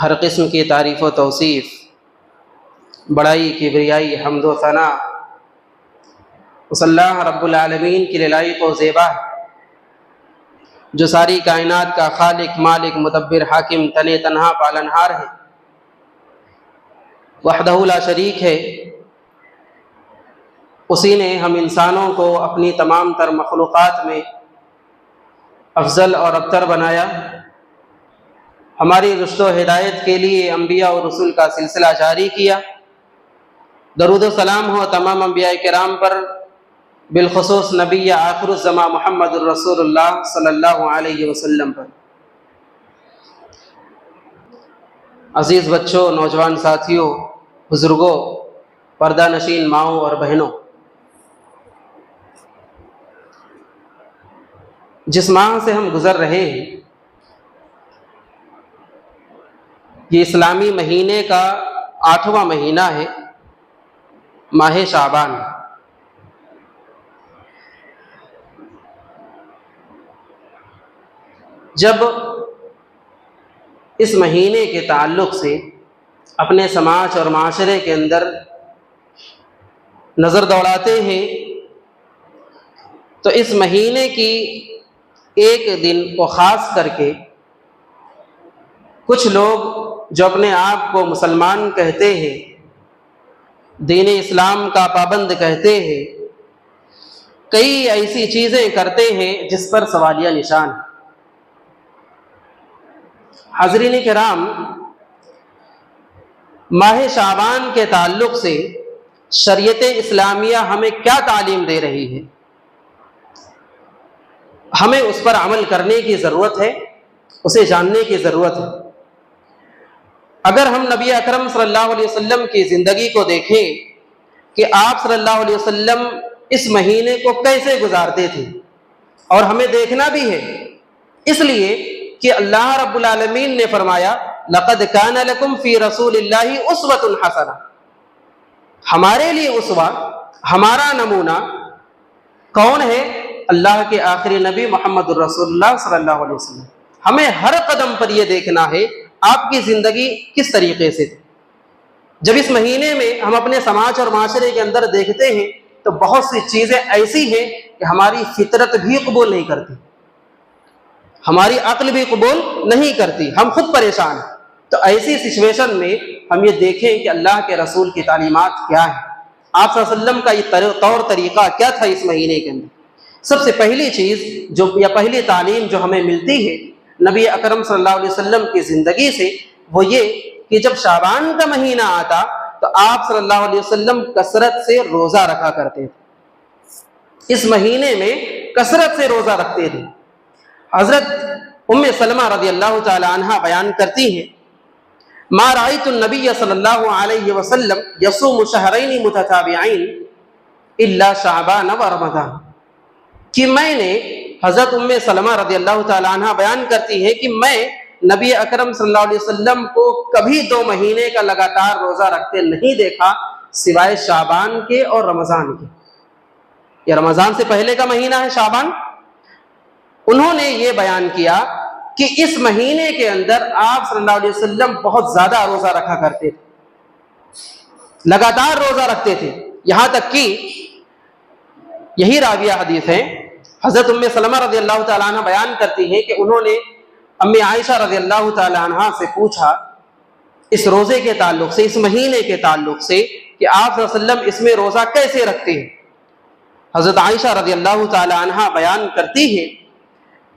हर किस्म की तारीफ़ व तौसीफ़, बड़ाई, किबरियाई, हम्द व सना उस अल्लाह रब्बुल आलमीन की लायक व ज़ेबा जो सारी कायनात का खालिक, मालिक, मुदब्बिर, हाकिम, तने तन्हा पालनहार है, वहदहु ला शरीक है। उसी ने हम इंसानों को अपनी तमाम तर मखलूक़ात में अफजल और अबतर बनाया। हमारी रुश्द व हिदायत के लिए अम्बिया और रसूल का सिलसिला जारी किया। दरूद व सलाम हो तमाम अम्बिया किराम पर, बिलखुसूस नबी आखिरुज़्ज़मा मुहम्मदुर रसूलुल्लाह सल्लल्लाहु अलैहि वसल्लम पर। अज़ीज़ बच्चों, नौजवान साथियों, बुज़ुर्गों, पर्दा नशीन माओं और बहनों, जिस माह से हम गुज़र रहे हैं, ये इस्लामी महीने का 8वां महीना है, माह शाबान। जब इस महीने के ताल्लुक़ से अपने समाज और माशरे के अंदर नज़र दौड़ाते हैं तो इस महीने की एक दिन को ख़ास करके कुछ लोग जो अपने आप को मुसलमान कहते हैं, दीन इस्लाम का पाबंद कहते हैं, कई ऐसी चीज़ें करते हैं जिस पर सवालिया निशान है। हाज़रीन किराम, माह शाबान के ताल्लुक से शरीयत इस्लामिया हमें क्या तालीम दे रही है, हमें उस पर अमल करने की ज़रूरत है, उसे जानने की ज़रूरत है। अगर हम नबी अकरम सल्लल्लाहु अलैहि वसल्लम की ज़िंदगी को देखें कि आप सल्लल्लाहु अलैहि वसल्लम इस महीने को कैसे गुजारते थे, और हमें देखना भी है इसलिए कि अल्लाह रब्बुल आलमीन ने फरमाया लक़द कान लकुम फ़ी रसूलिल्लाहि उस्वतुन हसना, हमारे लिए उसवा, हमारा नमूना कौन है? अल्लाह के आखिरी नबी मोहम्मदुर रसूलुल्लाह सल्लल्लाहु अलैहि वसल्लम। हमें हर कदम पर यह देखना है आपकी ज़िंदगी किस तरीके से थी। जब इस महीने में हम अपने समाज और माशरे के अंदर देखते हैं तो बहुत सी चीज़ें ऐसी हैं कि हमारी फितरत भी कबूल नहीं करती, हमारी अक्ल भी कबूल नहीं करती, हम खुद परेशान हैं। तो ऐसी सिचुएशन में हम ये देखें कि अल्लाह के रसूल की तालीमात क्या है, आप सल्लल्लाहु अलैहि वसल्लम का ये तौर तरीक़ा क्या था इस महीने के अंदर। सबसे पहली चीज़ जो या पहली तालीम जो हमें मिलती है नबी अकरम सल्लल्लाहु अलैहि वसल्लम की ज़िंदगी से, वो ये कि जब शाबान का महीना आता तो आप सल्लल्लाहु अलैहि वसल्लम कसरत से रोज़ा रखा करते थे। इस महीने में कसरत से रोज़ा रखते थे। हज़रत उम्मे सलमा रज़ियल्लाहु तआला अन्हा बयान करती हैं, मा रायतु नबिय्य सल्लल्लाहु अलैहि वसल्लम यसूमु शहरैनि मुतताबिईन इल्ला शाबान व रमज़ान, कि मैंने, हज़रत उम्मे सलमा रज़ियल्लाहु तआला अन्हा बयान करती है कि मैं नबी अकरम सल्लल्लाहु अलैहि वसल्लम को कभी 2 महीने का लगातार रोज़ा रखते नहीं देखा सिवाय शाबान के और रमज़ान के। यह रमज़ान से पहले का महीना है शाबान। उन्होंने ये बयान किया कि इस महीने के अंदर आप सल्लल्लाहु अलैहि वसल्लम बहुत ज़्यादा रोज़ा रखा करते थे, लगातार रोज़ा रखते थे। यहाँ तक कि यही राविया हदीस है, हज़रत उम्मे सलमा रज़ियल्लाहु तआला अन्हा बयान करती हैं कि उन्होंने अम्मी आयशा रज़ियल्लाहु तआला अन्हा से पूछा इस रोज़े के ताल्लुक से, इस महीने के ताल्लुक से, कि आप सल्लल्लाहु अलैहि वसल्लम इसमें रोज़ा कैसे रखते हैं। हज़रत आयशा रज़ियल्लाहु तआला अन्हा बयान करती है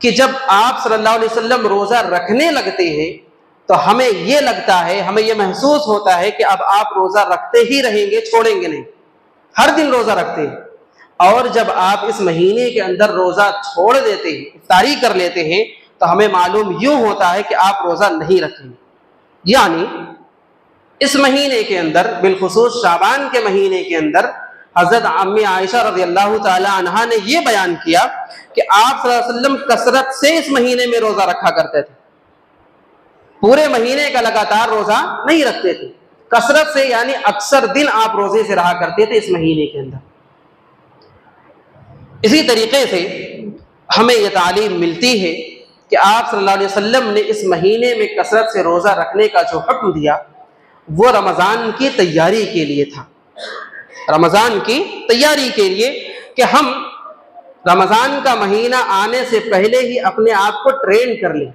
कि जब आप सल्लल्लाहु अलैहि वसल्लम रोज़ा रखने लगते हैं तो हमें यह लगता है, हमें यह महसूस होता है कि अब आप रोज़ा रखते ही रहेंगे, छोड़ेंगे नहीं, हर दिन रोज़ा रखते हैं। और जब आप इस महीने के अंदर रोज़ा छोड़ देते हैं, इफ्तारी कर लेते हैं, तो हमें मालूम यूं होता है कि आप रोज़ा नहीं रखेंगे। यानी इस महीने के अंदर, बिलखुसूस शाबान के महीने के अंदर, हज़रत अम्मी आयशा रज़ियल्लाहु तआला अन्हा ने यह बयान किया कि आप सल्लल्लाहु अलैहि वसल्लम कसरत से इस महीने में रोज़ा रखा करते थे, पूरे महीने का लगातार रोज़ा नहीं रखते थे, कसरत से, यानी अक्सर दिन आप रोज़े से रहा करते थे इस महीने के अंदर। इसी तरीके से हमें यह तालीम मिलती है कि आप सल्लल्लाहु अलैहि वसल्लम ने इस महीने में कसरत से रोज़ा रखने का जो हुक्म दिया वो रमज़ान की तैयारी के लिए था, रमज़ान की तैयारी के लिए कि हम रमज़ान का महीना आने से पहले ही अपने आप को ट्रेन कर लें,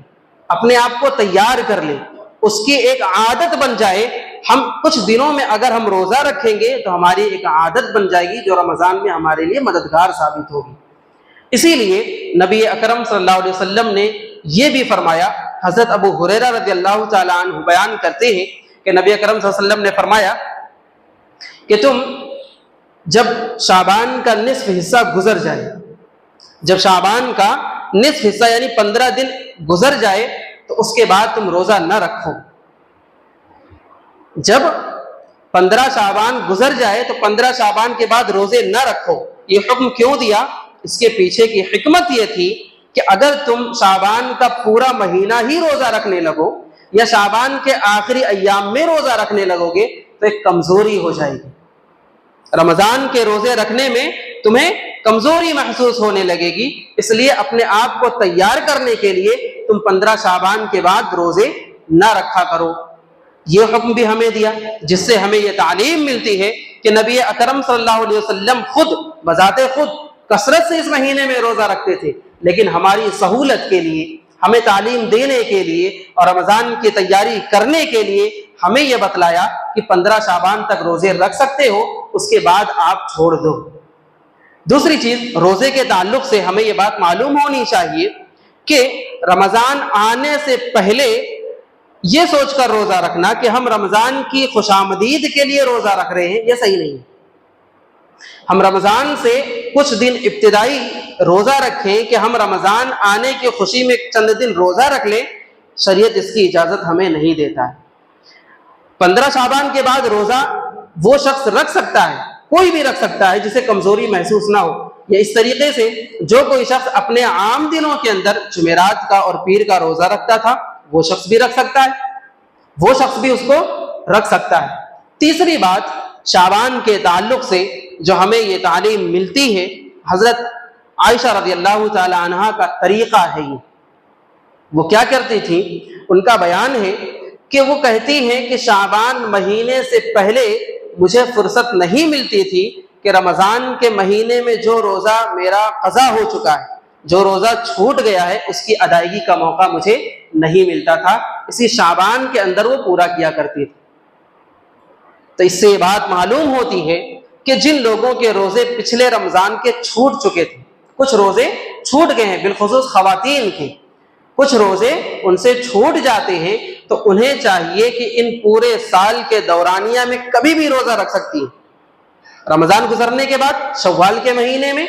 अपने आप को तैयार कर लें, उसकी एक आदत बन जाए। हम कुछ दिनों में अगर हम रोज़ा रखेंगे तो हमारी एक आदत बन जाएगी जो रमज़ान में हमारे लिए मददगार साबित होगी। इसीलिए नबी अकरम सल्लल्लाहु अलैहि वसल्लम ने यह भी फरमाया, हज़रत अबू हुरैरा रज़ियल्लाहु तआला अन्हु बयान करते हैं कि नबी अकरम सल्लल्लाहु अलैहि वसल्लम ने फरमाया कि तुम जब शाबान का निस्फ हिस्सा गुजर जाए, जब शाबान का निस्फ हिस्सा यानी 15 दिन गुजर जाए तो उसके बाद तुम रोज़ा न रखो। जब 15 शाबान गुजर जाए तो 15 शाबान के बाद रोज़े न रखो। ये हुक्म क्यों दिया? इसके पीछे की हिकमत ये थी कि अगर तुम शाबान का पूरा महीना ही रोज़ा रखने लगो या शाबान के आखिरी अय्याम में रोज़ा रखने लगोगे तो एक कमज़ोरी हो जाएगी। रमज़ान के रोज़े रखने में तुम्हें कमज़ोरी महसूस होने लगेगी, इसलिए अपने आप को तैयार करने के लिए तुम 15 शाबान के बाद रोज़े न रखा करो। ये हुक्म भी हमें दिया, जिससे हमें यह तालीम मिलती है कि नबी अकरम सल्लल्लाहु अलैहि वसल्लम खुद बजाते खुद कसरत से इस महीने में रोज़ा रखते थे, लेकिन हमारी सहूलत के लिए, हमें तालीम देने के लिए और रमज़ान की तैयारी करने के लिए हमें यह बतलाया कि 15 शाबान तक रोज़े रख सकते हो, उसके बाद आप छोड़ दो। दूसरी चीज़, रोज़े के ताल्लुक से हमें यह बात मालूम होनी चाहिए कि रमज़ान आने से पहले ये सोचकर रोजा रखना कि हम रमजान की खुशामदीद के लिए रोजा रख रहे हैं, ये सही नहीं है। हम रमजान से कुछ दिन इब्तिदाई रोजा रखें कि हम रमजान आने की खुशी में चंद दिन रोजा रख लें, शरीयत इसकी इजाजत हमें नहीं देता है। 15 शाबान के बाद रोजा वो शख्स रख सकता है, कोई भी रख सकता है जिसे कमजोरी महसूस ना हो। या इस तरीके से जो कोई शख्स अपने आम दिनों के अंदर जुमेरात का और पीर का रोजा रखता था, वो शख्स भी रख सकता है, वो शख्स भी उसको रख सकता है। तीसरी बात, शाबान के ताल्लुक से जो हमें ये तालीम मिलती है, हजरत आयशा रज़ियल्लाहु ताला अन्हा का तरीका है ये। वो क्या करती थी, उनका बयान है कि वो कहती हैं कि शाबान महीने से पहले मुझे फुर्सत नहीं मिलती थी कि रमजान के महीने में जो रोजा मेरा कज़ा हो चुका है, जो रोजा छूट गया है, उसकी अदायगी का मौका मुझे नहीं मिलता था, इसी शाबान के अंदर वो पूरा किया करती थी। तो इससे ये बात मालूम होती है कि जिन लोगों के रोजे पिछले रमजान के छूट चुके थे, कुछ रोजे छूट गए हैं, बिलखुसूस खवातीन के कुछ रोजे उनसे छूट जाते हैं, तो उन्हें चाहिए कि इन पूरे साल के दौरानिया में कभी भी रोजा रख सकती है। रमजान गुजरने के बाद शव्वाल के महीने में,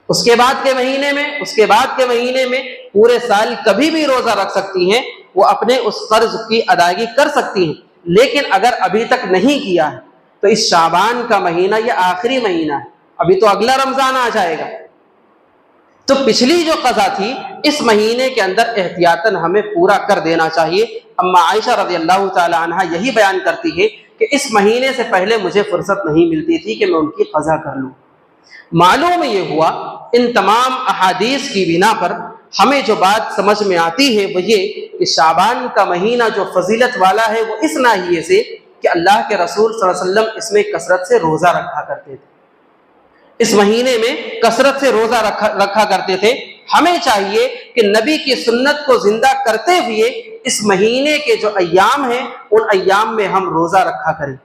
उसके बाद के महीने में, उसके बाद के महीने में, पूरे साल कभी भी रोजा रख सकती हैं। वो अपने उस कर्ज की अदायगी कर सकती हैं। लेकिन अगर अभी तक नहीं किया है तो इस शाबान का महीना यह आखिरी महीना है, अभी तो अगला रमजान आ जाएगा, तो पिछली जो कज़ा थी इस महीने के अंदर एहतियातन हमें पूरा कर देना चाहिए। अम्मा आयशा रज़ियल्लाहु ताला अन्हा यही बयान करती है कि इस महीने से पहले मुझे फुर्सत नहीं मिलती थी कि मैं उनकी कज़ा कर लूँ। मालूम ये हुआ, इन तमाम अहादीस की बिना पर हमें जो बात समझ में आती है वो ये कि शाबान का महीना जो फजीलत वाला है वो इस नाहिए से कि अल्लाह के रसूल सल्लल्लाहु अलैहि वसल्लम इसमें कसरत से रोज़ा रखा करते थे, इस महीने में कसरत से रोज़ा रखा करते थे। हमें चाहिए कि नबी की सुन्नत को जिंदा करते हुए इस महीने के जो अय्याम हैं उन अय्याम में हम रोज़ा रखा करें।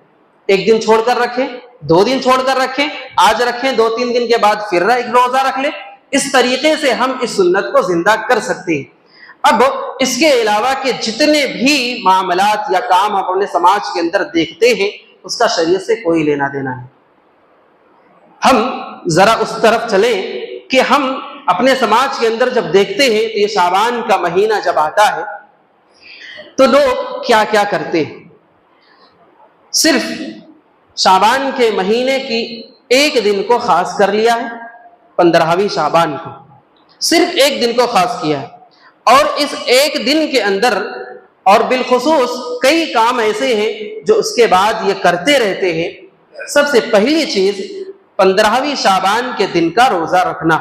एक दिन छोड़कर रखें, 2 दिन छोड़कर रखें, आज रखें, 2-3 दिन के बाद फिर एक रोज़ा रख लें। इस तरीके से हम इस सुन्नत को जिंदा कर सकते हैं। अब इसके अलावा के जितने भी मामलात या काम हम अपने समाज के अंदर देखते हैं उसका शरीयत से कोई लेना देना नहीं। हम जरा उस तरफ चलें कि हम अपने समाज के अंदर जब देखते हैं तो ये शाबान का महीना जब आता है तो लोग क्या क्या करते हैं। सिर्फ शाबान के महीने की एक दिन को खास कर लिया है, 15वीं शाबान को, सिर्फ एक दिन को खास किया है, और इस एक दिन के अंदर और बिलखुसूस कई काम ऐसे हैं जो उसके बाद ये करते रहते हैं। सबसे पहली चीज 15वीं शाबान के दिन का रोजा रखना।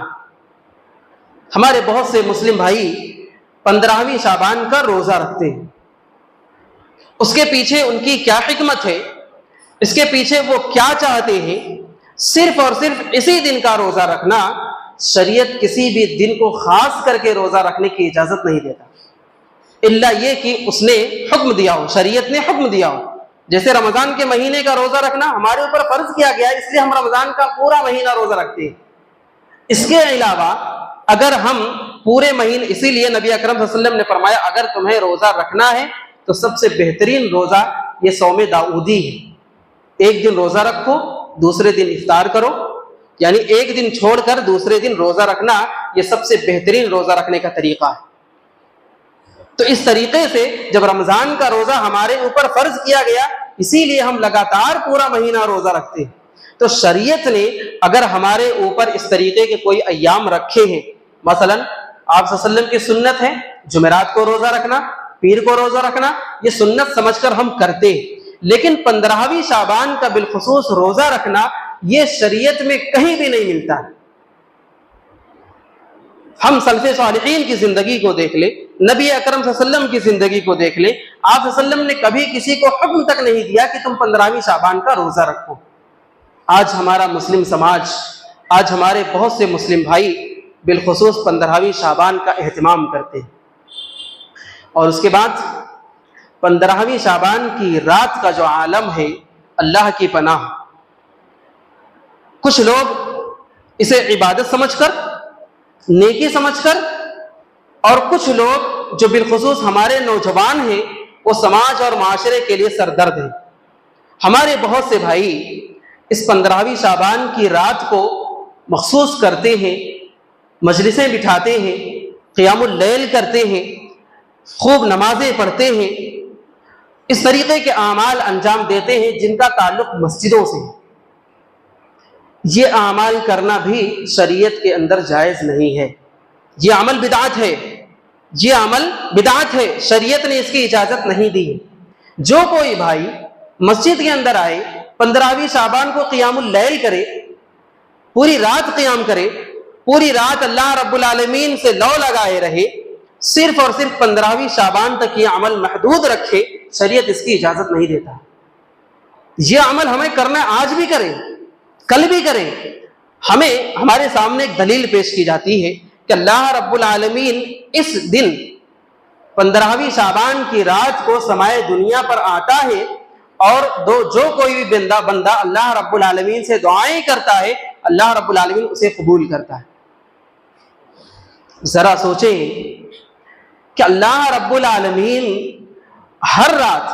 हमारे बहुत से मुस्लिम भाई 15वीं शाबान का रोजा रखते हैं। उसके पीछे उनकी क्या हिकमत है, इसके पीछे वो क्या चाहते हैं, सिर्फ और सिर्फ इसी दिन का रोजा रखना शरीयत किसी भी दिन को खास करके रोजा रखने की इजाजत नहीं देता, इल्ला ये कि उसने हुक्म दिया हो, शरीयत ने हुक्म दिया हो। जैसे रमजान के महीने का रोजा रखना हमारे ऊपर फर्ज किया गया है, इसलिए हम रमजान का पूरा महीना रोजा रखते हैं। इसके अलावा अगर हम पूरे महीने, इसीलिए नबी अकरम सल्लल्लाहु अलैहि वसल्लम ने फरमाया अगर तुम्हें रोजा रखना है तो सबसे बेहतरीन रोजा ये सौमे दाऊदी है। एक दिन रोजा रखो, दूसरे दिन इफ्तार करो, यानी एक दिन छोड़कर दूसरे दिन रोजा रखना ये सबसे बेहतरीन रोजा रखने का तरीका है। तो इस तरीके से जब रमजान का रोजा हमारे ऊपर फर्ज किया गया, इसीलिए हम लगातार पूरा महीना रोजा रखते हैं। तो शरीयत ने अगर हमारे ऊपर इस तरीके के कोई अय्याम रखे हैं, मसलन आप सल्लल्लाहु अलैहि वसल्लम की सुन्नत है जुमेरात को रोजा रखना, पीर को रोजा रखना, ये सुन्नत समझकर हम करते हैं, लेकिन 15वीं शाबान का बिलखुसूस रोजा रखना ये शरीयत में कहीं भी नहीं मिलता। हम सल्फ़े सालिहीन की जिंदगी को देख ले, नबी अकरम सल्लल्लाहु अलैहि वसल्लम की जिंदगी को देख ले, आप सल्लल्लाहु अलैहि वसल्लम ने कभी किसी को हुक्म तक नहीं दिया कि तुम 15वीं शाबान का रोजा रखो। आज हमारा मुस्लिम समाज, आज हमारे बहुत से मुस्लिम भाई बिलखुसूस 15वीं शाबान का एहतमाम करते हैं, और उसके बाद 15वीं शाबान की रात का जो आलम है, अल्लाह की पनाह, कुछ लोग इसे इबादत समझकर, नेकी समझकर, और कुछ लोग जो बिलखुसूस हमारे नौजवान हैं वो समाज और माशरे के लिए सरदर्द है। हमारे बहुत से भाई इस 15वीं शाबान की रात को मखसूस करते हैं, मजलिसें बिठाते हैं, क़ियामुल लैल करते हैं, खूब नमाजें पढ़ते हैं, इस तरीके के आमाल अंजाम देते हैं जिनका ताल्लुक मस्जिदों से है। ये आमाल करना भी शरीयत के अंदर जायज़ नहीं है। ये अमल बिदात है, ये अमल बिदात है, शरीयत ने इसकी इजाज़त नहीं दी है। जो कोई भाई मस्जिद के अंदर आए, 15वीं शाबान को क़ियामुल लैल करे, पूरी रात क़ियाम करे, पूरी रात अल्लाह रब्बुल आलमीन से लौ लगाए रहे, सिर्फ और सिर्फ 15वीं शाबान तक ये अमल महदूद रखे, शरीयत इसकी इजाज़त नहीं देता। ये अमल हमें करना है, आज भी करें, कल भी करें। हमें हमारे सामने एक दलील पेश की जाती है कि अल्लाह रब्बुल आलमीन इस दिन 15वीं शाबान की रात को समाए दुनिया पर आता है और जो कोई भी बंदा अल्लाह रब्बुल आलमीन से दुआएं करता है, अल्लाह रब्बुल आलमीन उसे कबूल करता है। जरा सोचें कि अल्लाह रब्बुल आलमीन हर रात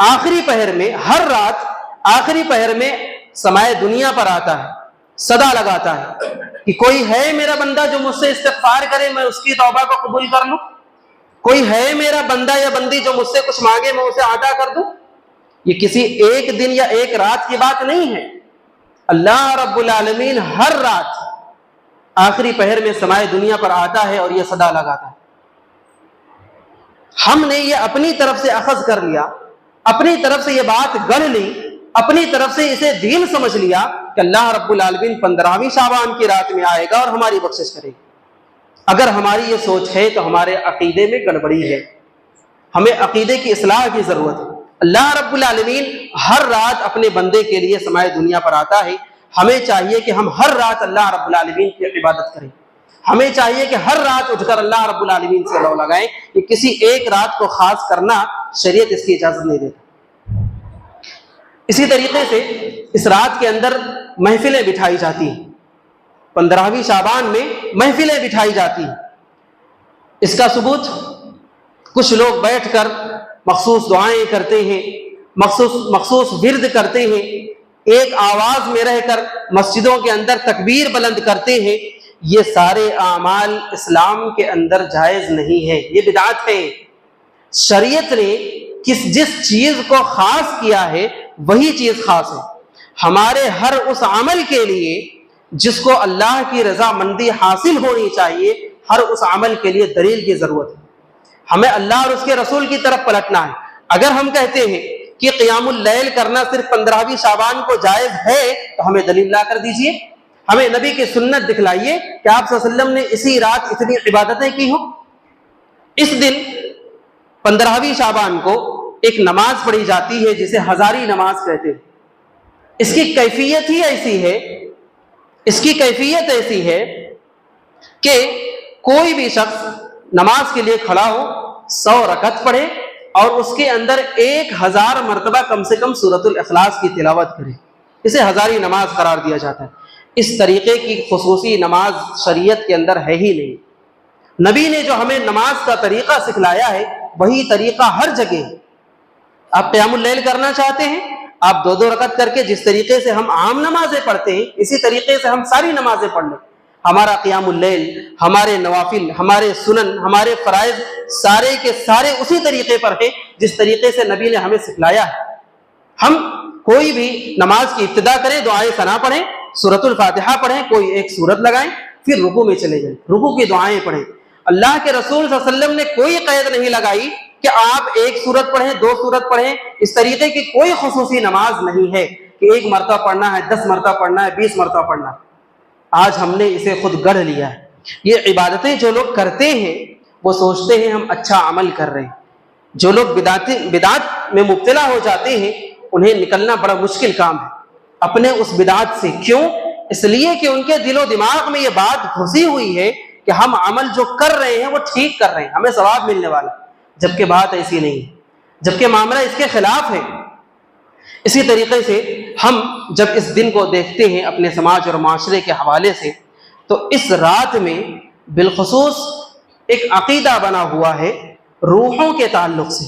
आखिरी पहर में, हर रात आखिरी पहर में समाए दुनिया पर आता है, सदा लगाता है कि कोई है मेरा बंदा जो मुझसे इस्तिग़फ़ार करे, मैं उसकी तौबा को कबूल कर लूं। कोई है मेरा बंदा या बंदी जो मुझसे कुछ मांगे, मैं उसे अता कर दूं। ये किसी एक दिन या एक रात की बात नहीं है। अल्लाह रब्बुल आलमीन हर रात आखिरी पहर में समाए दुनिया पर आता है और यह सदा लगाता है। हमने ये अपनी तरफ से अखज़ कर लिया, अपनी तरफ से ये बात गढ़ ली, अपनी तरफ से इसे दीन समझ लिया कि अल्लाह रब्बुल आलमीन 15वीं शाबान की रात में आएगा और हमारी बख्शिश करेगा। अगर हमारी ये सोच है तो हमारे अकीदे में गड़बड़ी है, हमें अकीदे की इस्लाह की जरूरत है। अल्लाह रब्बुल आलमीन हर रात अपने बंदे के लिए समाए दुनिया पर आता है। हमें चाहिए कि हम हर रात अल्लाह रब्बुल आलमीन की इबादत करें। हमें चाहिए कि हर रात उठकर अल्लाह रब्बुल आलमीन से लौ लगाएं। कि किसी एक रात को खास करना शरीयत इसकी इजाजत नहीं देता। इसी तरीके से इस रात के अंदर महफिलें बिठाई जाती हैं, 15वीं शाबान में महफिलें बिठाई जाती हैं। इसका सबूत कुछ लोग बैठकर मखसूस दुआएं करते हैं, मखसूस विर्द करते हैं, एक आवाज में रहकर मस्जिदों के अंदर तकबीर बुलंद करते हैं। ये सारे आमाल इस्लाम के अंदर जायज नहीं है, ये बिदात है। शरीयत ने जिस चीज को खास किया है वही चीज खास है। हमारे हर उस अमल के लिए जिसको अल्लाह की रजामंदी हासिल होनी चाहिए, हर उस अमल के लिए दलील की जरूरत है। हमें अल्लाह और उसके रसूल की तरफ पलटना है। अगर हम कहते हैं कि क़ियामुल लैल करना सिर्फ 15वीं शाबान को जायज है तो हमें दलील ला कर दीजिए, हमें नबी की सुन्नत दिखलाइए कि आप सल्लल्लाहु अलैहि वसल्लम ने इसी रात इतनी इबादतें की हो। इस दिन 15वीं शाबान को एक नमाज पढ़ी जाती है जिसे हजारी नमाज कहते हैं। इसकी कैफियत ही ऐसी है, इसकी कैफियत ऐसी है कि कोई भी शख्स नमाज के लिए खड़ा हो, 100 रकत पढ़े और उसके अंदर 1000 मरतबा कम से कम सूरतुल इखलास की तिलावत करे, इसे हजारी नमाज करार दिया जाता है। इस तरीके की खुसूसी नमाज शरीयत के अंदर है ही नहीं। नबी ने जो हमें नमाज का तरीका सिखलाया है वही तरीका हर जगह है। आप क़ियामुल लैल करना चाहते हैं, आप 2-2 रकत करके जिस तरीके से हम आम नमाजें पढ़ते हैं इसी तरीके से हम सारी नमाजें पढ़ लें। हमारा क़ियामुल लैल, हमारे नवाफिल, हमारे सुनन, हमारे फ़राइज़ सारे के सारे उसी तरीके पर है जिस तरीके से नबी ने हमें सिखलाया है। हम कोई भी नमाज की इब्तिदा करें, दुआए सना पढ़ें, सूरतुल फातिहा पढ़ें, कोई एक सूरत लगाएं, फिर रुकू में चले जाएं, रुकू की दुआएं पढ़ें। अल्लाह के रसूल सल्लल्लाहु अलैहि वसल्लम ने कोई कैद नहीं लगाई कि आप 1 सूरत पढ़ें, 2 सूरत पढ़ें। इस तरीके की कोई खुसूसी नमाज नहीं है कि 1 मरतबा पढ़ना है, 10 मरतबा पढ़ना है, 20 मरतबा पढ़ना है। आज हमने इसे खुद गढ़ लिया है। ये इबादतें जो लोग करते हैं वो सोचते हैं हम अच्छा अमल कर रहे हैं। जो लोग बिदात में मुब्तला हो जाते हैं उन्हें निकलना बड़ा मुश्किल काम है अपने उस बिदात से। क्यों? इसलिए कि उनके दिलो दिमाग में ये बात घुसी हुई है कि हम अमल जो कर रहे हैं वो ठीक कर रहे हैं, हमें सवाब मिलने वाला, जबकि बात ऐसी नहीं है, जबकि मामला इसके खिलाफ है। इसी तरीके से हम जब इस दिन को देखते हैं अपने समाज और माशरे के हवाले से, तो इस रात में बिलखुसूस एक अकीदा बना हुआ है रूहों के ताल्लुक से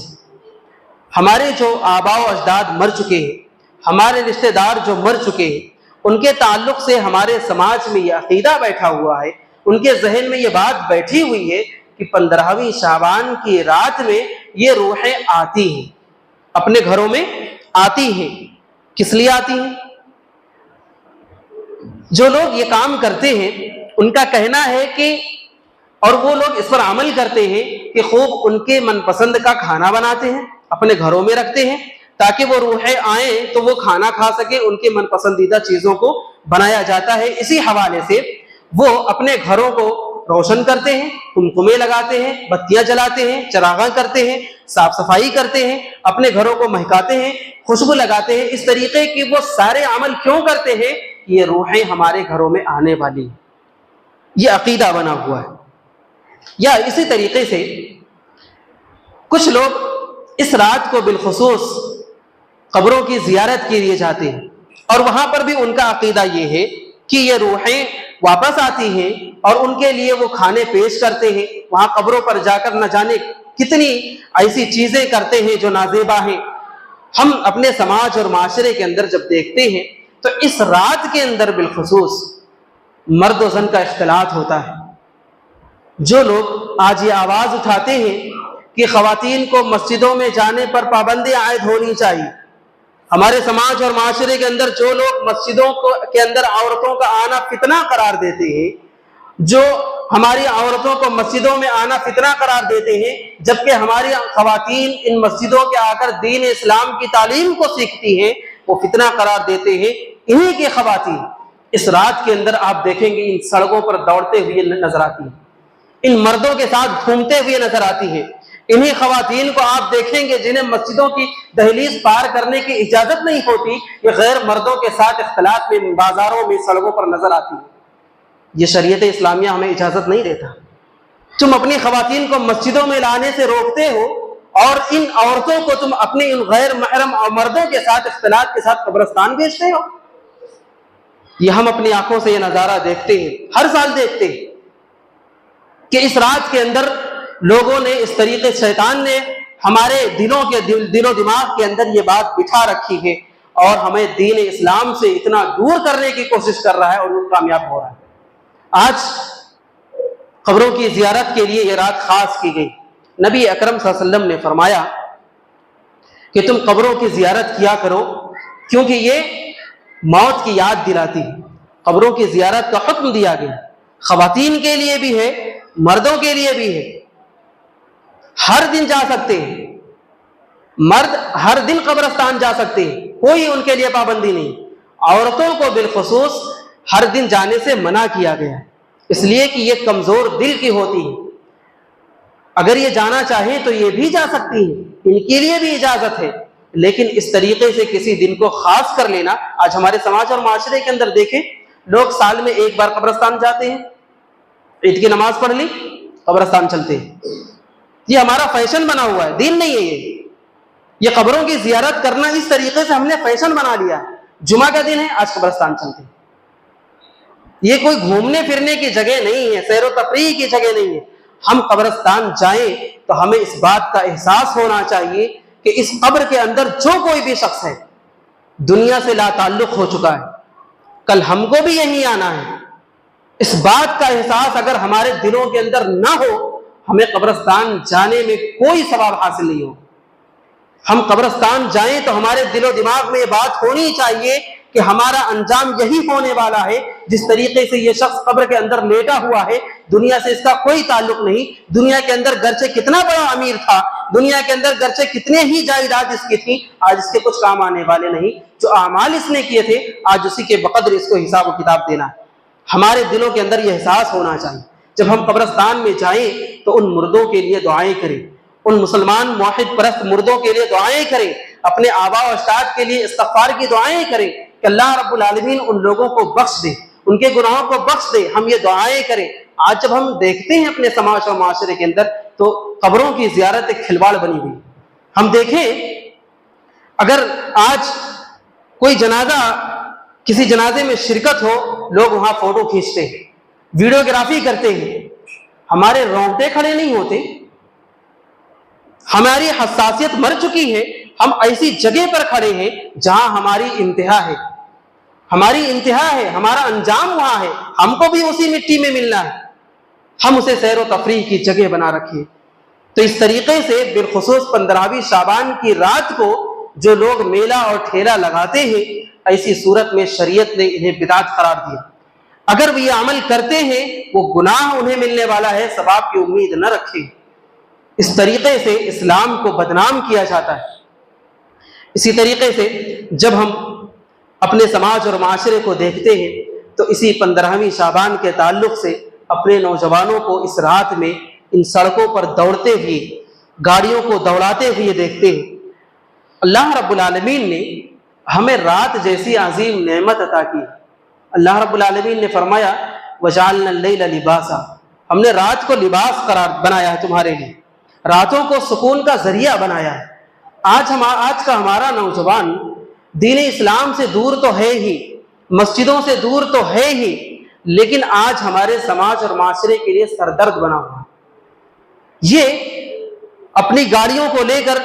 हमारे जो आबा व अजदाद मर चुके हैं, हमारे रिश्तेदार जो मर चुके हैं, उनके ताल्लुक से हमारे समाज में यह अकीदा बैठा हुआ है, उनके जहन में ये बात बैठी हुई है कि 15वीं शाबान की रात में ये रूहें आती हैं, अपने घरों में आती हैं। किस लिए आती हैं? जो लोग ये काम करते हैं उनका कहना है कि, और वो लोग इस पर अमल करते हैं कि खूब उनके मनपसंद का खाना बनाते हैं, अपने घरों में रखते हैं ताकि वो रूहें आए तो वो खाना खा सके, उनके मनपसंदीदा चीजों को बनाया जाता है। इसी हवाले से वो अपने घरों को रोशन करते हैं, कुमकुमे लगाते हैं, बत्तियां जलाते हैं, चरागा करते हैं, साफ सफाई करते हैं, अपने घरों को महकाते हैं, खुशबू लगाते हैं। इस तरीके की वो सारे अमल क्यों करते हैं? ये रूहें हमारे घरों में आने वाली, ये अकीदा बना हुआ है। या इसी तरीके से कुछ लोग इस रात को बिलखुसूस कब्रों की जियारत के लिए जाते हैं और वहां पर भी उनका अकीदा ये है कि ये रूहें वापस आती हैं और उनके लिए वो खाने पेश करते हैं। वहां कब्रों पर जाकर न जाने कितनी ऐसी चीजें करते हैं जो नाजेबा हैं। हम अपने समाज और माशरे के अंदर जब देखते हैं तो इस रात के अंदर बिलखुसूस मर्द और जन का इख्तिलात होता है। जो लोग आज ये आवाज उठाते हैं कि खवातीन को मस्जिदों में जाने पर पाबंदी आयद होनी चाहिए, हमारे समाज और माशरे के अंदर जो लोग मस्जिदों के अंदर औरतों का आना फितना करार देते हैं, जो हमारी औरतों को मस्जिदों में आना फितना करार देते हैं, जबकि हमारी खवातीन इन मस्जिदों के आकर दीन इस्लाम की तालीम को सीखती हैं, वो फितना करार देते हैं। इन्हीं की खवातीन इस रात के अंदर आप देखेंगे इन सड़कों पर दौड़ते हुए नजर आती हैं, इन मर्दों के साथ घूमते हुए नजर आती हैं। इन्हीं खवातीन को आप देखेंगे जिन्हें मस्जिदों की दहलीज पार करने की इजाजत नहीं होती, ये गैर मर्दों के साथ इख्तिलात में बाजारों में सड़कों पर नजर आती है। ये शरीयत इस्लामिया हमें इजाजत नहीं देता। तुम अपनी खवातीन को मस्जिदों में लाने से रोकते हो और इन औरतों को तुम अपने इन गैर महरम और मर्दों के साथ इख्तिलात के साथ कब्रिस्तान भेजते हो। ये हम अपनी आंखों से ये नजारा देखते हैं, हर साल देखते हैं कि इस रात के अंदर लोगों ने इस तरीके, शैतान ने हमारे दिलो दिमाग के अंदर ये बात बिठा रखी है और हमें दीन इस्लाम से इतना दूर करने की कोशिश कर रहा है और वो कामयाब हो रहा है। आज कब्रों की जियारत के लिए ये रात खास की गई। नबी अकरम सल्लल्लाहु अलैहि वसल्लम ने फरमाया कि तुम कब्रों की जियारत किया करो क्योंकि ये मौत की याद दिलाती है। कब्रों की जियारत का हुक्म दिया गया, खवातीन के लिए भी है, मर्दों के लिए भी है। हर दिन जा सकते हैं मर्द, हर दिन कब्रिस्तान जा सकते हैं, कोई उनके लिए पाबंदी नहीं। औरतों को बिलखुसूस हर दिन जाने से मना किया गया, इसलिए कि ये कमजोर दिल की होती है। अगर ये जाना चाहे तो ये भी जा सकती है, इनके लिए भी इजाजत है, लेकिन इस तरीके से किसी दिन को खास कर लेना, आज हमारे समाज और माशरे के अंदर देखें, लोग साल में एक बार कब्रिस्तान जाते हैं, ईद की नमाज पढ़ ली, कब्रिस्तान चलते हैं। ये हमारा फैशन बना हुआ है, दीन नहीं है ये कब्रों की जियारत करना इस तरीके से हमने फैशन बना लिया। जुमा का दिन है, आज कब्रिस्तान चलते हैं। ये कोई घूमने फिरने की जगह नहीं है, सैर व तफरीह की जगह नहीं है। हम कब्रिस्तान जाएं तो हमें इस बात का एहसास होना चाहिए कि इस कब्र के अंदर जो कोई भी शख्स है दुनिया से लाताल्लुक हो चुका है, कल हमको भी यहीं आना है। इस बात का एहसास अगर हमारे दिलों के अंदर ना हो, हमें कब्रिस्तान जाने में कोई सवाब हासिल नहीं हो। हम कब्रिस्तान जाएं तो हमारे दिलो दिमाग में ये बात होनी चाहिए कि हमारा अंजाम यही होने वाला है। जिस तरीके से ये शख्स कब्र के अंदर लेटा हुआ है, दुनिया से इसका कोई ताल्लुक नहीं। दुनिया के अंदर गर्चे कितना बड़ा अमीर था, दुनिया के अंदर गर्चे कितने ही जायदाद इसकी थी, आज इसके कुछ काम आने वाले नहीं। जो अमाल इसने किए थे, आज उसी के बकदर इसको हिसाब व किताब देना है। हमारे दिलों के अंदर यह एहसास होना चाहिए। जब हम कब्रिस्तान में जाएं तो उन मुर्दों के लिए दुआएं करें, उन मुसलमान मुआहिद परस्त मुर्दों के लिए दुआएं करें, अपने आबा और अजदाद के लिए इस्तग़फ़ार की दुआएं करें कि अल्लाह रब्बुल आलमीन उन लोगों को बख्श दे, उनके गुनाहों को बख्श दे। हम ये दुआएं करें। आज जब हम देखते हैं अपने समाज और माशरे के अंदर तो कब्रों की ज़ियारत एक खिलवाड़ बनी हुई। हम देखें, अगर आज कोई जनाजा, किसी जनाजे में शिरकत हो, लोग वहां फोटो खींचते हैं, वीडियोग्राफी करते हैं, हमारे रोंगटे खड़े नहीं होते। हमारी हसासियत मर चुकी है, हम ऐसी जगह पर खड़े हैं जहां हमारी इंतहा है, हमारी इंतहा है, हमारा अंजाम वहां है, हमको भी उसी मिट्टी में मिलना है, हम उसे सैर व तफरीह की जगह बना रखिए। तो इस तरीके से बिलखुसूस 15वीं शाबान की रात को जो लोग मेला और ठेला लगाते हैं, ऐसी सूरत में शरीयत ने इन्हें बिदात करार दिया। अगर वो ये अमल करते हैं वो गुनाह उन्हें मिलने वाला है, सवाब की उम्मीद न रखें। इस तरीके से इस्लाम को बदनाम किया जाता है। इसी तरीके से जब हम अपने समाज और माशरे को देखते हैं तो इसी 15वीं शाबान के ताल्लुक से अपने नौजवानों को इस रात में इन सड़कों पर दौड़ते हुए, गाड़ियों को दौड़ाते हुए देखते हैं। अल्लाह रब्बुल आलमीन ने हमें रात जैसी अजीम नेमत अता की। अल्लाह रब्बुल आलमीन ने फरमाया वजअलना लैला लिबासा, हमने रात को लिबास करार बनाया है तुम्हारे लिए, रातों को सुकून का जरिया बनाया है। आज का हमारा नौजवान दीन इस्लाम से दूर तो है ही, मस्जिदों से दूर तो है ही, लेकिन आज हमारे समाज और माशरे के लिए सरदर्द बना हुआ है। ये अपनी गाड़ियों को लेकर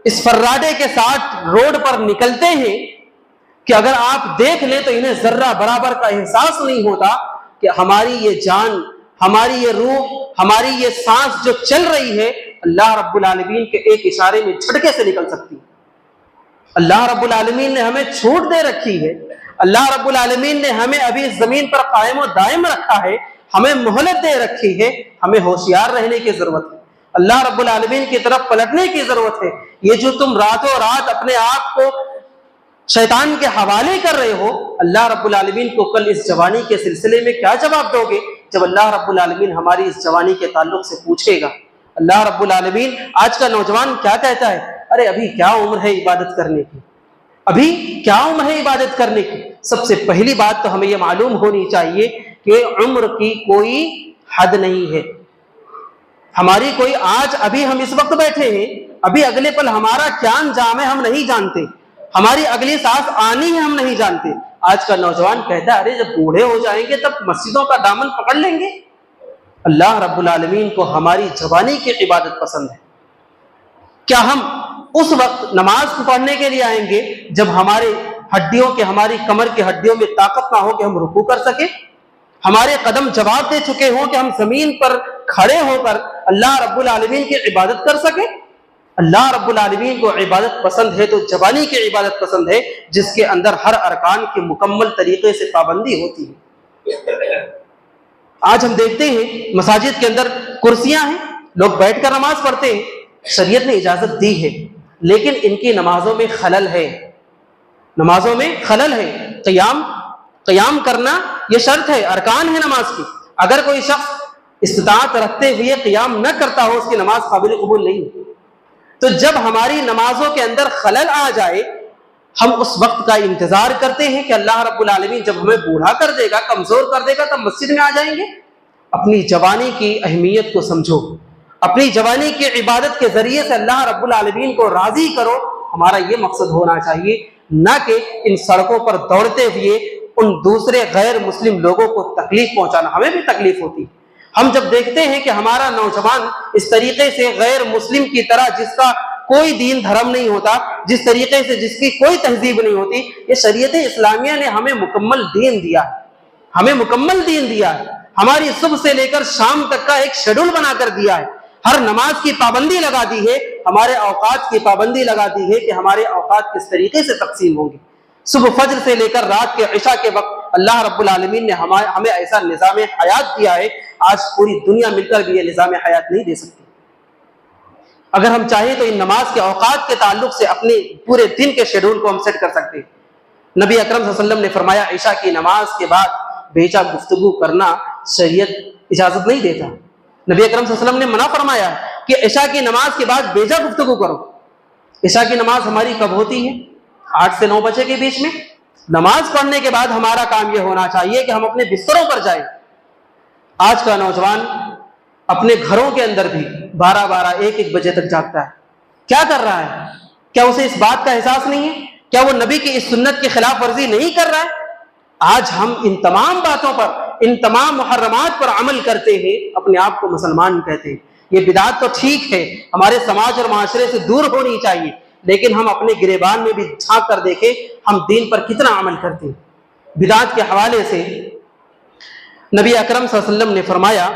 इस फर्राडे के साथ रोड पर निकलते हैं कि अगर आप देख ले तो इन्हें जर्रा बराबर का एहसास नहीं होता कि हमारी ये जान, हमारी ये रूह, हमारी ये सांस जो चल रही है अल्लाह रब्बुल आलमीन के एक इशारे में झटके से निकल सकती है। अल्लाह रब्बुल आलमीन ने हमें छूट दे रखी है, अल्लाह रब्बुल आलमीन ने हमें अभी इस जमीन पर कायम और दायम रखा है, हमें मोहलत दे रखी है, हमें होशियार रहने की जरूरत है, अल्लाह रब्बुल आलमीन की तरफ पलटने की जरूरत है। ये जो तुम रातों रात अपने आप को शैतान के हवाले कर रहे हो, अल्लाह रब्बुल आलमीन को कल इस जवानी के सिलसिले में क्या जवाब दोगे जब अल्लाह रब्बुल आलमीन हमारी इस जवानी के ताल्लुक से पूछेगा। अल्लाह रब्बुल आलमीन आज का नौजवान क्या कहता है, अरे अभी क्या उम्र है इबादत करने की, अभी क्या उम्र है इबादत करने की। सबसे पहली बात तो हमें यह मालूम होनी चाहिए कि उम्र की कोई हद नहीं है। हमारी कोई, आज अभी हम इस वक्त बैठे हैं, अभी अगले पल हमारा क्या अंजाम है हम नहीं जानते, हमारी अगली सांस आनी है हम नहीं जानते। आज का नौजवान कहता है अरे जब बूढ़े हो जाएंगे तब मस्जिदों का दामन पकड़ लेंगे। अल्लाह रब्बुल आलमीन को हमारी जवानी की इबादत पसंद है। क्या हम उस वक्त नमाज पढ़ने के लिए आएंगे जब हमारे हड्डियों के, हमारी कमर की हड्डियों में ताकत ना हो कि हम रुकू कर सके, हमारे कदम जवाब दे चुके हों कि हम जमीन पर खड़े होकर अल्लाह रब्बुल आलमीन की इबादत कर सके। अल्लाह रब्बुल आलमीन को इबादत पसंद है तो जवानी की इबादत पसंद है जिसके अंदर हर अरकान की मुकम्मल तरीके से पाबंदी होती है। आज हम देखते हैं मसाजिद के अंदर कुर्सियां हैं, लोग बैठकर नमाज पढ़ते हैं, शरीयत ने इजाजत दी है, लेकिन इनकी नमाजों में खलल है, नमाजों में खलल है। क़याम करना यह शर्त है, अरकान है नमाज की। अगर कोई शख्स इस्तिताअत रखते हुए क़याम न करता हो उसकी नमाज काबिल कबूल नहीं। तो जब हमारी नमाजों के अंदर खलल आ जाए हम उस वक्त का इंतजार करते हैं कि अल्लाह रब्बुल आलमीन जब हमें बूढ़ा कर देगा, कमजोर कर देगा तब मस्जिद में आ जाएंगे। अपनी जवानी की अहमियत को समझो, अपनी जवानी की इबादत के जरिए से अल्लाह रब्बुल आलमीन को राजी करो। हमारा ये मकसद होना चाहिए, न कि इन सड़कों पर दौड़ते हुए उन दूसरे गैर मुस्लिम लोगों को तकलीफ पहुंचाना। हमें भी तकलीफ होती। हम जब देखते हैं कि हमारा नौजवान इस तरीके से गैर मुस्लिम की तरह, जिसका कोई दीन धर्म नहीं होता, जिस तरीके से जिसकी कोई तहजीब नहीं होती, ये शरीयत इस्लामिया ने हमें मुकम्मल दीन दिया, हमें मुकम्मल दीन दिया। हमारी सुबह से लेकर शाम तक का एक शेड्यूल बनाकर दिया है। हर नमाज की पाबंदी लगा दी है, हमारे औकात की पाबंदी लगा दी है कि हमारे औकात किस तरीके से तकसीम होंगे। सुबह फज्र से लेकर रात के इशा के वक्त अल्लाह रब्बुल आलमीन ने हमें ऐसा निज़ाम हयात दिया है, आज पूरी दुनिया मिलकर भी ये निज़ाम हयात नहीं दे सकती। अगर हम चाहें तो इन नमाज के औकात के ताल्लुक से अपने पूरे दिन के शेड्यूल को हम सेट कर सकते हैं। नबी अकरम सल्लल्लाहु अलैहि वसल्लम ने फरमाया इशा की नमाज के बाद बेजा गुफ्तगू करना शरीयत इजाजत नहीं देता। नबी अकरम सल्लल्लाहु अलैहि वसल्लम ने मना फरमाया कि इशा की नमाज के बाद बेजा गुफ्तगू करो। इशा की नमाज हमारी कब होती है? 8 से 9 बजे के बीच में। नमाज पढ़ने के बाद हमारा काम यह होना चाहिए कि हम अपने बिस्तरों पर जाएं। आज का नौजवान अपने घरों के अंदर भी 12-12, 1-1 बजे तक जागता है। क्या कर रहा है? क्या उसे इस बात का एहसास नहीं है? क्या वो नबी की इस सुन्नत की खिलाफ वर्जी नहीं कर रहा है? आज हम इन तमाम बातों पर, इन तमाम मुहर्रमात पर अमल करते हैं, अपने आप को मुसलमान कहते हैं। ये बिदात तो ठीक है, हमारे समाज और माशरे से दूर होनी चाहिए, लेकिन हम अपने गिरेबान में भी झांक कर देखें, हम दीन पर कितना अमल करते हैं। बिदात के हवाले से नबी अकरम सल्लल्लाहु अलैहि वसल्लम ने फरमाया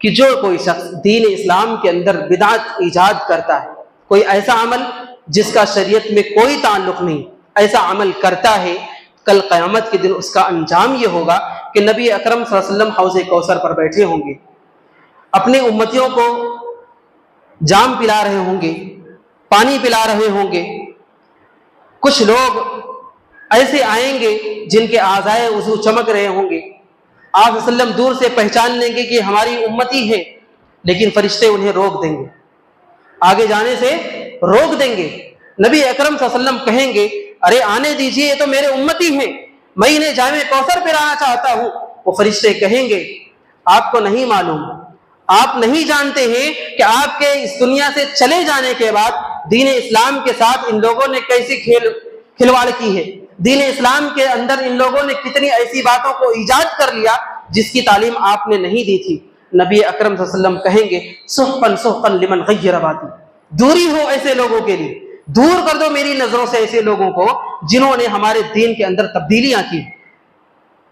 कि जो कोई शख्स दीन इस्लाम के अंदर बिदात ईजाद करता है, कोई ऐसा अमल जिसका शरीयत में कोई ताल्लुक नहीं, ऐसा अमल करता है, कल क़यामत के दिन उसका अंजाम ये होगा कि नबी अकरम सल्लल्लाहु अलैहि वसल्लम हौज़े कौसर पर बैठे होंगे, अपने उम्मतियों को जाम पिला रहे होंगे, पानी पिला रहे होंगे। कुछ लोग ऐसे आएंगे जिनके आज़ाए वज़ू चमक रहे होंगे, आप वसल्लम दूर से पहचान लेंगे कि हमारी उम्मती है, लेकिन फरिश्ते उन्हें रोक देंगे, आगे जाने से रोक देंगे। नबी अकरम सल्लल्लाहु अलैहि वसल्लम कहेंगे, अरे आने दीजिए, ये तो मेरे उम्मती हैं, मैं इन्हें जामे कौसर पिलाना चाहता हूं। वो फरिश्ते कहेंगे, आपको नहीं मालूम, आप नहीं जानते हैं कि आपके इस दुनिया से चले जाने के बाद दीन इस्लाम के साथ इन लोगों ने कैसी खिलवाड़ की है, दीन इस्लाम के अंदर इन लोगों ने कितनी ऐसी बातों को ईजाद कर लिया जिसकी तालीम आपने नहीं दी थी। नबी अकरम सल्लल्लाहु अलैहि वसल्लम कहेंगे, सुहकन सुहकन लिमन गय्यर बाती, दूरी हो ऐसे लोगों के लिए, दूर कर दो मेरी नजरों से ऐसे लोगों को जिन्होंने हमारे दीन के अंदर तब्दीलियां की।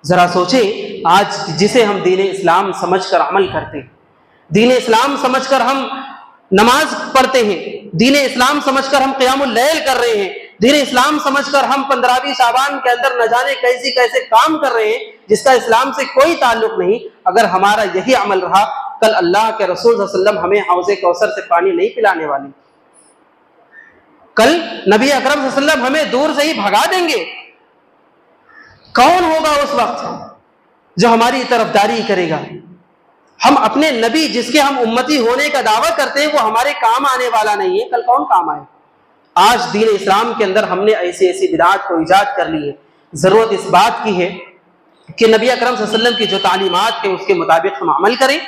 जरा सोचे, आज जिसे हम दीन इस्लाम समझकर अमल करते हैं, दीन इस्लाम समझकर हम नमाज पढ़ते हैं, दीन इस्लाम समझकर हम क़ियामुल लैल कर रहे हैं, दीन इस्लाम समझकर हम 15वीं शाबान के अंदर न जाने कैसे कैसे काम कर रहे हैं जिसका इस्लाम से कोई ताल्लुक नहीं। अगर हमारा यही अमल रहा, कल अल्लाह के रसूल सल्लल्लाहु अलैहि वसल्लम हमें हौज़े कौसर से पानी नहीं पिलाने वाले, कल नबी अकरम सल्लल्लाहु अलैहि वसल्लम हमें दूर से ही भगा देंगे। कौन होगा उस वक्त जो हमारी तरफदारी करेगा? हम अपने नबी जिसके हम उम्मती होने का दावा करते हैं वो हमारे काम आने वाला नहीं है, कल कौन काम आए? आज दीन इस्लाम के अंदर हमने ऐसी ऐसी बिदात को ईजाद कर ली है। जरूरत इस बात की है कि नबी अकरम सल्लल्लाहु अलैहि वसल्लम की जो तालीमात है उसके मुताबिक हम अमल करें,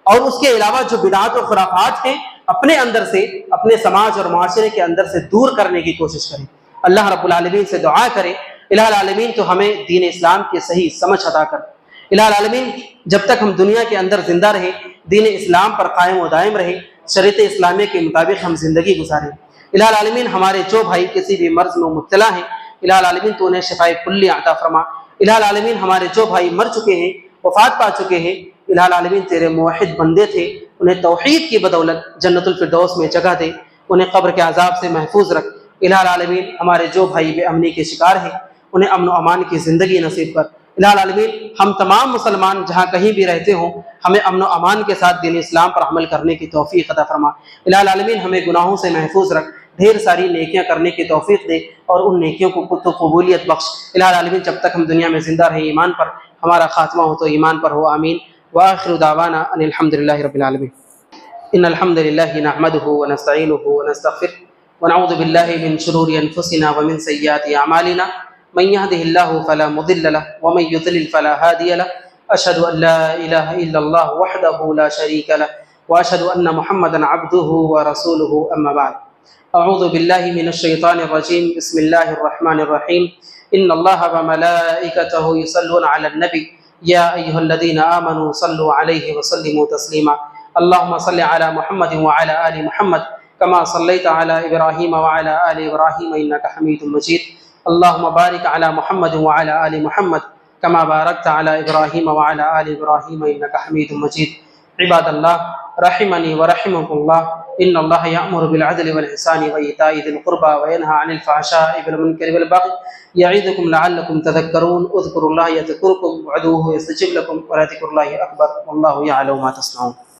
और उसके अलावा जो बिदात और खुराफात हैं अपने अंदर से, अपने समाज और माशरे के अंदर से दूर करने की कोशिश करें। अल्लाह रब्बुल आलमीन से दुआ करें, इलाहुल आलमीन तो हमें दीन इस्लाम की सही समझ अता कर। इलाहुल आलमीन जब तक हम दुनिया के अंदर जिंदा रहे, दीन इस्लाम पर कायम व दायम रहे, शरीयत इस्लामी के मुताबिक हम जिंदगी गुजारें। इलाहुल आलमीन हमारे जो भाई किसी भी मर्ज में मुब्तला हैं, इलाहुल आलमीन तो उन्हें शिफाए कुल्ली अता फरमा। इलाहुल आलमीन हमारे जो भाई मर चुके हैं, वफात पा चुके हैं, इलाहुल आलमीन तेरे मुवहिद बंदे थे, उन्हें तौहीद की बदौलत जन्नतुल फिरदौस में जगह दे, उन्हें कब्र के अजाब से महफूज रख। इलाहुल आलमीन हमारे जो भाई बेअमनी के शिकार हैं उन्हें अमन व अमान की ज़िंदगी नसीब कर। इलाहुल आलमीन हम तमाम मुसलमान जहाँ कहीं भी रहते हों, हमें अमन व अमान के साथ दीन इस्लाम पर अमल करने की तौफीक अता फरमा। इलाहुल आलमीन हमें गुनाहों से महफूज रख, ढेर सारी नेकियां करने की तौफीक दे और उन नेकियों को तो कबूलियत बख्श। इलाहुल आलमीन जब तक हम दुनिया में जिंदा रहे ईमान पर, हमारा खात्मा हो तो ईमान पर हो, आमीन। व आखिरु दावाना अनिल हम्दुलिल्लाहि रब्बिल आलमीन। इन्नल हम्दुलिल्लाहि नहमदुहु व नस्तईनुहु व नस्तगफिरुहु व नऊज़ु बिल्लाहि मिन शुरूरि अनफुसिना व मिन सय्यिआति अमालिना मन यहदिहिल्लाहु फला मुदिल्ल लहु व मन युद्लिल फला हादिय लहु। अशहदु अन ला इलाहा इल्लल्लाह वहदहु ला शरीका लहु व अशहदु अन्न मुहम्मदन अब्दुहु व रसूलुहु अम्मा बाद। अऊज़ु बिल्लाहि मिनश शैतानिर रजीम। बिस्मिल्लाहिर रहमानिर रहीम। इन्नल्लाहा व मलाइकतहु युसल्लूना अलन नबी या अय्युहल्लज़ीना आमनू सल्लू अलैहि व सल्लिमू तस्लीमा। अल्लाहुम्मा सल्लि अला मुहम्मद व अला आलि मुहम्मद कमा सल्लैता अला इब्राहीम व अला आलि इब्राहीम इन्नका हमीदुम मजीद। अल्लाहुम्मा बारिक अला मुहम्मद व अला आलि मुहम्मद कमा बारकता अला इब्राहीम व अला आलि इब्राहीम इन्नका हमीदुम मजीद। इबादल्लाह रहिमनी व रहिमकुमुल्लाह। इन्नल्लाह यअमुरु बिल अदलि वल इहसानि व ईताइ ज़िल कुर्बा व यनहा अनिल फ़हशाइ वल मुनकरि वल बग़य यईदुकुम लअल्लकुम तज़क्करून। उज़्कुरुल्लाह यज़कुरुकुम वअदूहु यस्तजिब लकुम व लज़िक्रुल्लाहि अकबर वल्लाहु यअलमु मा तस्नऊन।